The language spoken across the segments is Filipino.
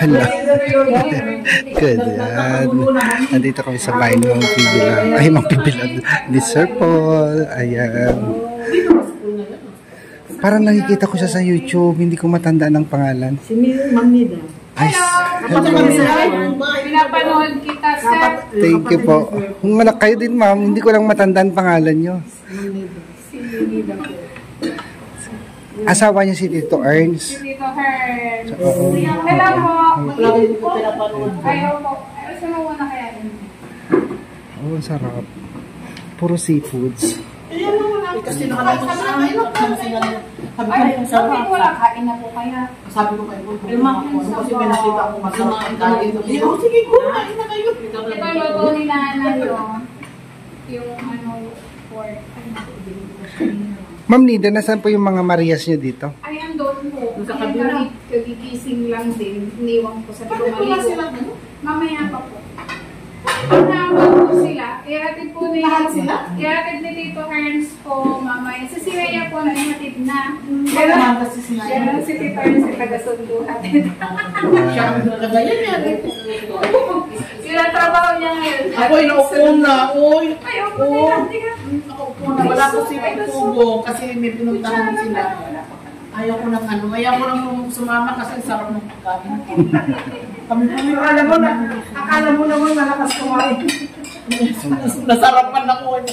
Hala. Good yan. Nandito kami sa bahay ng mga pibilan. Ay, mga pibilan ni Sir Paul. Ayan. Parang nakikita ko siya sa YouTube. Hindi ko matandaan ang pangalan. Si Ma'am Nida. Ay, hello. Pinapanood kita, sir. Thank you po. Kung anak kayo din, ma'am, hindi ko lang matandaan pangalan nyo. Si Nida po. Asawa niya si Tito Ernst. Si Tito Ernst. Oo. Hello po. Ayaw po. Sino muna kaya din? Oh, sarap. Puro seafoods. Kasi nakalabas sa amin. Ay, bakit wala kain na po kaya? Sabi ko kayo, kasi may nakita ako masarap ang kain. Sige, kumain na kayo. Ito yung logo ni Nana yung pork. Ma'am Nida, nasaan po yung mga Marias niyo dito? Ay, andun po. Sa kabila. Kagigising lang din. Iniwang ko sa Bakit wala sila? Mamaya pa po. Pagkabang po sila, ihatid po ni ihatid ni Tito Ernst po mamaya. Si Siraya po na ihatid na. Gano'n si Tito Ernst sa taga-sundo hatid. Siya ang nagagayan niya. Sila trabaho niya ngayon. Ako, inaupo na. Uy, ay, upo na. nakaupo na. Wala ko sila itubo kasi may pinuntahan sila. Ayaw ko ng ayaw ko ng sumama kasi sarap ng pagkain. Akala mo naman malakas kumain. Nasarapan ako.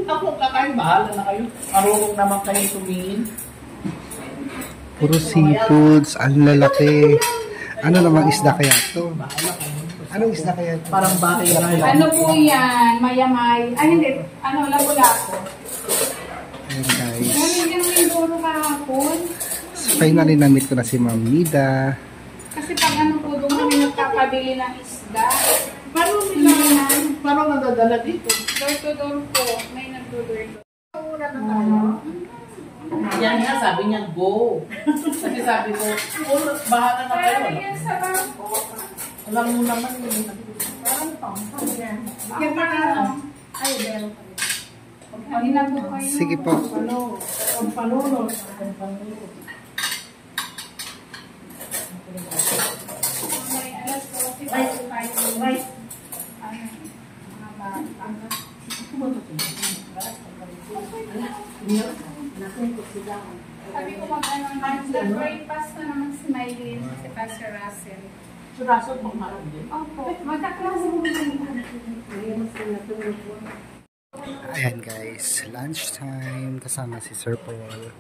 Ako kakain, bahala na kayo. Marunong naman kayo tumingin. Puro seafoods. Ang lalaki. Ano namang isda kaya ito? Anong isda kaya ito? Parang bahay na. Ano po yan? Mayamay. Ay, hindi. Labu-lapo. Ayan guys. Ganun yung lindoro kahapon. Finally na-meet ko na si Ma'am Nida. Kasi pag po doon kami nagkakabili ng isda. Paano nadadala dito? Door to door po. May nagdo-door to. Yan nga, sabi niya, go. Kasi sabi ko, bahala na kayo. Pero yan sa bangko. Alam mo naman yun. Yan pa nga. Ay, meron pa rin. Kanina po kayo. Sige po. Ang panunod. May alas po. Ay, mga bata. Sabi ko mag-ano breakfast na naman si Maylin, si Pastor Russell. Si Russell, magmarap din. Opo, magkaklase mo Ayan guys. Lunchtime. Kasama si Sir Paul.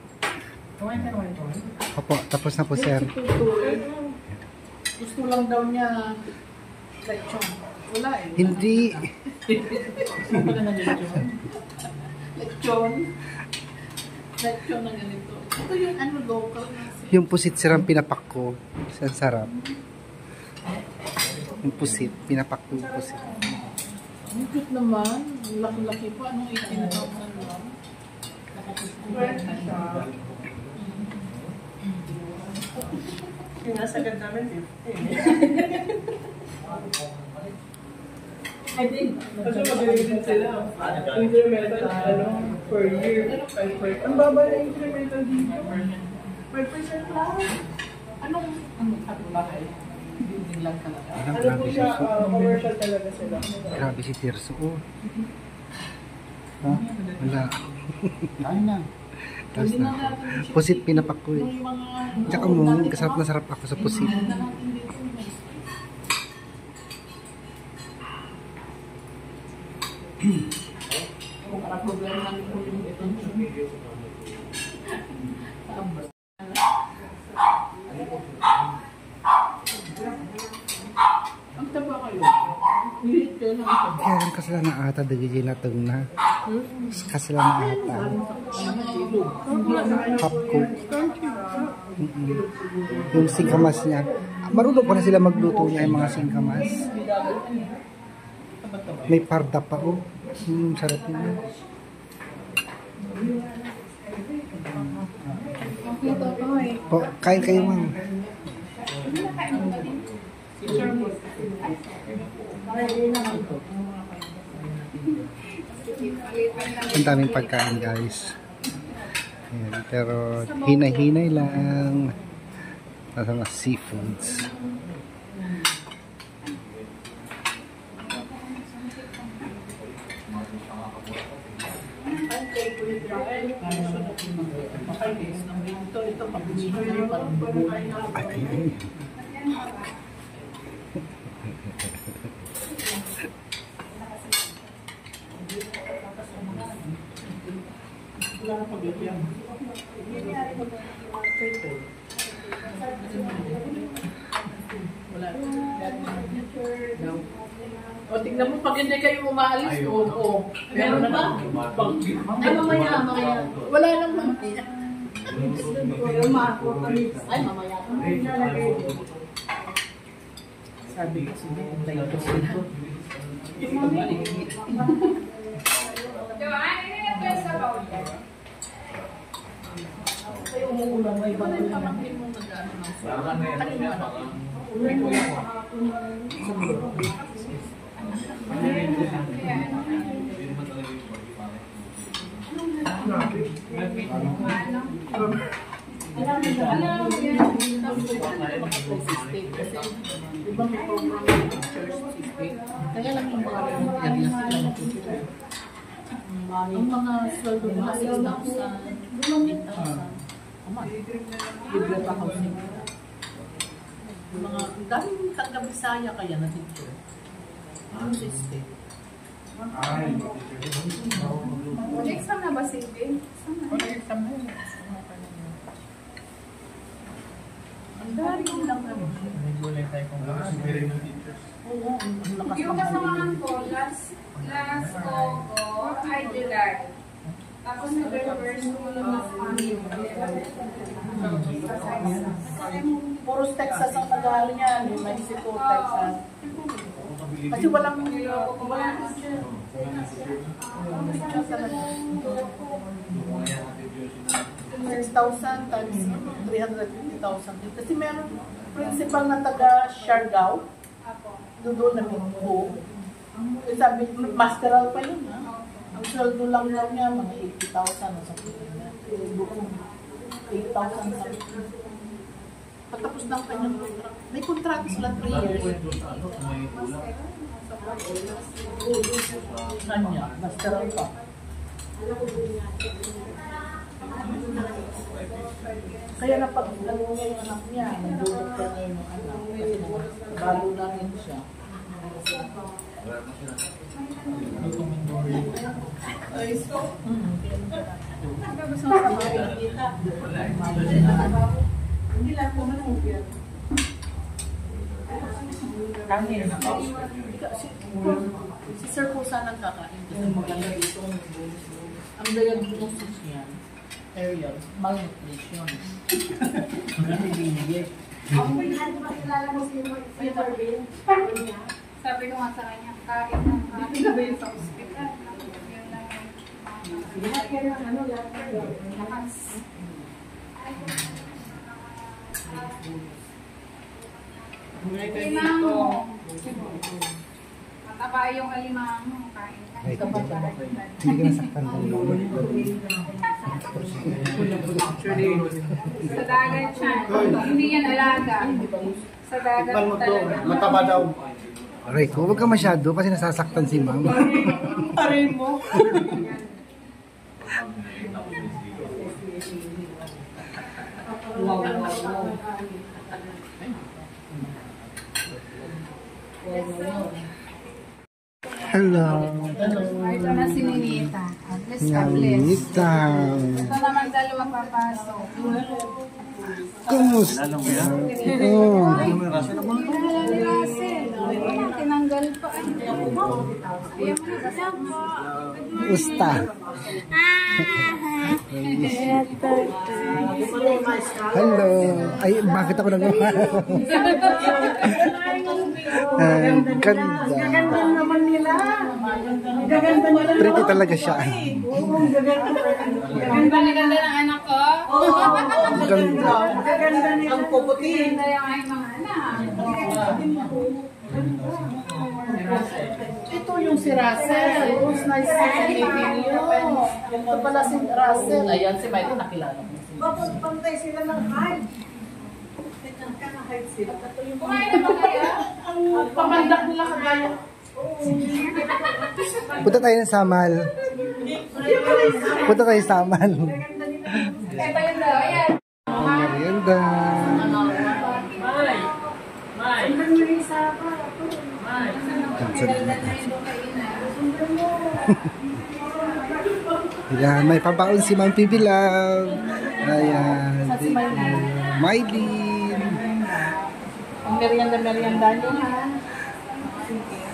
Opo, tapos na po sir. Gusto lang daw niya lechon. Wala eh. Hindi. Gusto pala na lechon. Lechon. Lechon na ganito. Ito yung local na. Yung pusit sir ang pinapak ko. Ang sarap. Yung pusit. Pinapak ko yung pusit. Ang cute naman. Laki-laki pa. Anong 18,000 lang? Yung nasa ganda namin 50. I think. Kasi mag-release sila. Incremental, per year. Ang baba na incremental dito. 5% lang. Anong sabi ba kayo? Building lang talaga. Ano po siya, commercial talaga sila. Grabe si Tirso. Oh. Ha? Wala. Ay na. Tapos na. Pusit pinapak ko eh. Tsaka mo, kasarap na sarap ako sa pusit. Para problema namin po yung ito. Ang taba kayo. Hilit kayo ng taba. Kaya lang kasala na ata, dagigay na tag na. Kasala na ata. Half cook. Yung singkamas niya. Marunong pa na sila magluto niya yung mga singkamas. May parda pa oh. Sarap niya. Po, kain kayo ma'am. Ang daming pagkain guys. Ayan, pero hinay-hinay lang. Nasa mga seafoods. Ito, pag-ibig parang bubuhay na. Wala na pag-ibig. Wala. O, tignan mo, pag hindi kayo umaalis, oo. Meron ba? Ay, mamaya. Wala lang mamaya. Ay, mamaya. Sabi ko, sige, tayo ko sila. Diba? Ano yung best about it? Kayo umuulang may iba rin pamangkin mo mag-ano ng sura. Kanina na. Diba may program ng church system? Kaya lang yung mga area sila matutulog. Ang mga sweldo mga 6,000, 8,000. Ama, libre pa housing. Yung mga, daming taga-Bisaya kaya na dito. Ang system. Exam na ba, Silvie? Exam na yun. Ang dami lang naman. Oo, ang lakas Yung ng kasamahan ko, last Ogo, ay July. Tapos nag-reverse ko lang ng Puros Texas ang tagal niya. New Mexico, Texas. Kasi walang 6,000 times 350,000. Kasi meron principal na taga Siargao. Doon na po. Sabi, masteral pa yun, ha? Ang sweldo lang daw niya, mga 80,000 o something na. Doon, 8,000 something. Patapos ng kanyang contract. May contract sila 3 years. Kanya, masteral pa. Kaya napag ano niya yung anak niya, nagdulog ka na yung anak. Kasi nabalo na rin siya. Hindi lang po manungkir. Kanin. Si Sir po sanang kakain kasi maganda dito. Ang diagnosis niya, aerial, malnutrition. Nanibigay. Sabi ko nga sa kanya, kain ng kain na ba yun sa hospital? Yun lang yung lakas. Alimango. Mataba yung alimango. Kain ka. Ay, hindi ka nasaktan ng Sa dagat siya. Hindi yan alaga. Sa dagat talaga. Mataba daw. Aray ko, huwag ka masyado kasi nasasaktan si mama. Aray mo. Hello. Ito na si Ninita. At least, at least. Namita. Ito naman dalawa papasok. Kumusta? Oh. Ni Russell. Tinanggal pa. Ayaw mo na kasama. Usta. Hello. Ay, bakit ako nagawa? Ganda. Gaganda naman nila. Gaganda nila. Pretty talaga siya. Ganda ng anak ko. Ganda. Gaganda nila. Ang puputi. Ganda yung ay mga anak. Ito yung si Russell. Who's nice to meet you. Ito pala si Russell. Ayan, si Michael nakilala mo. Bakit pantay sila ng height? Kumain na ba kaya? Ang pamandak nila kagaya. Punta tayo ng Samal. Punta kayo sa aman. Ito yun daw. Ayan. Ang merienda. Ayan, may pabaon si Ma'am Pibilang. Ayan. Mylene. Ang merienda niyo ha. Sige.